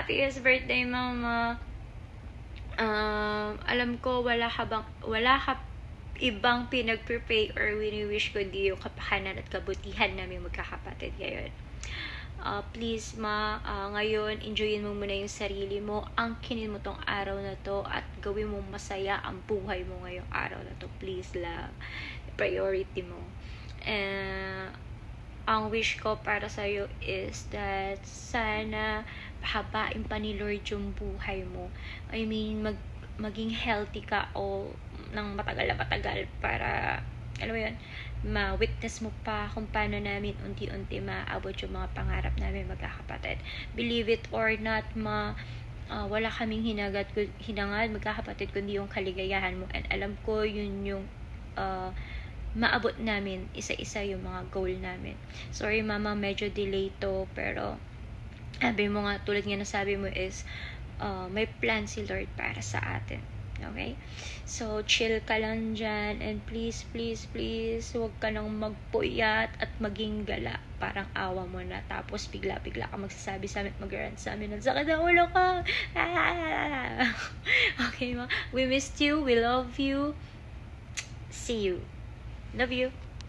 happiest birthday, Mama. Alam ko wala ka ibang pinag-prepare or wini-wish kundi yung kapakanan at kabutihan namin magkakapatid ngayon. Please ngayon enjoyin mo muna yung sarili mo, angkinin mo tong araw na to at gawin mo masaya ang buhay mo ngayong araw na to. Please love, priority mo. Ang wish ko para sa'yo is that sana pahabain pa ni Lord yung buhay mo. I mean, maging healthy ka o ng matagal na matagal para, alam mo yun, ma-witness mo pa kung paano namin unti-unti maabot yung mga pangarap namin magkakapatid. Believe it or not, wala kaming hinangad magkakapatid kundi yung kaligayahan mo, and alam ko yun yung maabot namin isa-isa yung mga goal namin. Sorry Mama, medyo delay to, pero sabi mo nga, tulad nga na sabi mo is may plan si Lord para sa atin. Okay? So, chill ka lang dyan, and please, huwag ka nang magpuyat at maging gala. Parang awa mo na, tapos bigla-bigla ka magsasabi sa amin, mag-rant sa amin, ang sakit ang ulo ko. Okay, Ma? We missed you, we love you. See you. Love you.